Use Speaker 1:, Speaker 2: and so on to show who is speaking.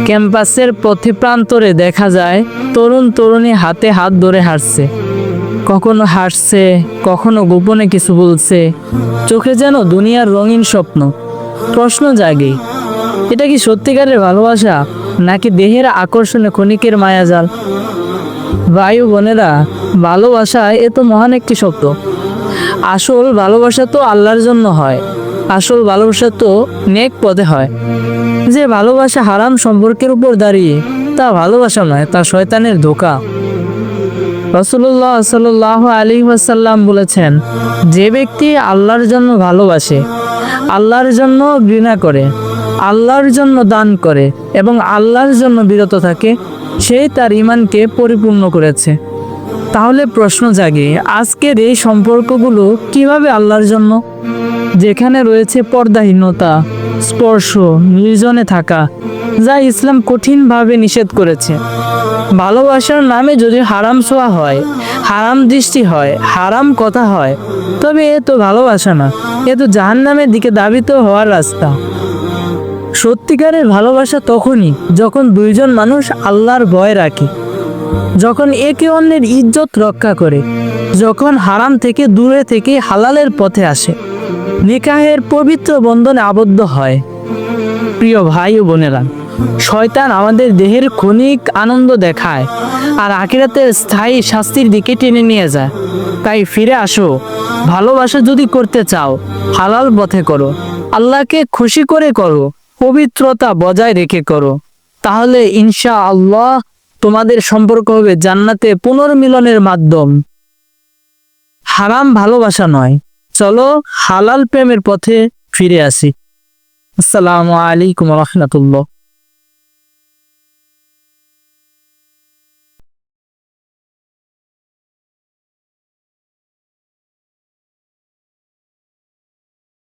Speaker 1: ক্যাম্পাসের প্রতি প্রান্তরে দেখা যায় তরুণ তরুণী হাতে হাত ধরে হাঁটছে, কখনো হাসছে, কখনো গোপনে কিছু বলছে, চোখে যেন দুনিয়ার রঙিন স্বপ্ন। প্রশ্ন জাগে, এটা কি সত্যিকারের ভালোবাসা নাকি দেহের আকর্ষণে ক্ষণিকের মায়াজাল? ভাই ও বোনেরা, ভালোবাসা এ তো মহান একটি শব্দ। আসল ভালোবাসা তো আল্লাহর জন্য হয়, আসল ভালোবাসা তো নেক পথে হয়। যে ভালোবাসা হারাম সম্পর্কের উপর দাঁড়িয়ে, তা ভালোবাসা নয়, তা শয়তানের ধোঁকা। রাসূলুল্লাহ সাল্লাল্লাহু আলাইহি ওয়াসাল্লাম বলেছেন, যে ব্যক্তি আল্লাহর জন্য ভালোবাসে, আল্লাহর জন্য ঘৃণা করে, আল্লাহর জন্য দান করে এবং আল্লাহর জন্য বিরত থাকে, সে তার ঈমানকে পরিপূর্ণ করেছে। তাহলে প্রশ্ন জাগে, আজকের এই সম্পর্কগুলো কিভাবে আল্লাহর জন্য? যেখানে রয়েছে পর্দাহীনতা, স্পর্শ, নির্জনে থাকা, যা ইসলাম কঠিনভাবে নিষেধ করেছে। ভালোবাসার নামে যদি হারাম ছোঁয়া হয়, হারাম দৃষ্টি হয়, হারাম কথা হয়, তবে এ তো ভালোবাসা না, এ তো জাহান্নামের দিকে ধাবিত হওয়ার রাস্তা। সত্যিকারের ভালোবাসা তখনই যখন দুইজন মানুষ আল্লাহর ভয় রাখে, যখন একে অন্যের ইজ্জত রক্ষা করে, যখন হারাম থেকে দূরে থেকে হালালের পথে আসে, নিকাহের পবিত্র বন্ধনে আবদ্ধ হয়। প্রিয় ভাই ও বোনেরা, শয়তান আমাদের দেহের ক্ষণিক আনন্দ দেখায় আর আখিরাতের স্থায়ী শাস্তির দিকে টেনে নিয়ে যায়। তাই ফিরে আসো, ভালোবাসা যদি করতে চাও হালাল পথে করো, আল্লাহকে খুশি করে করো, পবিত্রতা বজায় রেখে করো। তাহলে ইনশাআল্লাহ তোমাদের সম্পর্ক হবে জান্নাতে পুনর্মিলনের মাধ্যম, হারাম ভালোবাসা নয়। চলো হালাল প্রেমের পথে ফিরে আসি। আসসালামু আলাইকুম ওয়া রাহমাতুল্লাহ।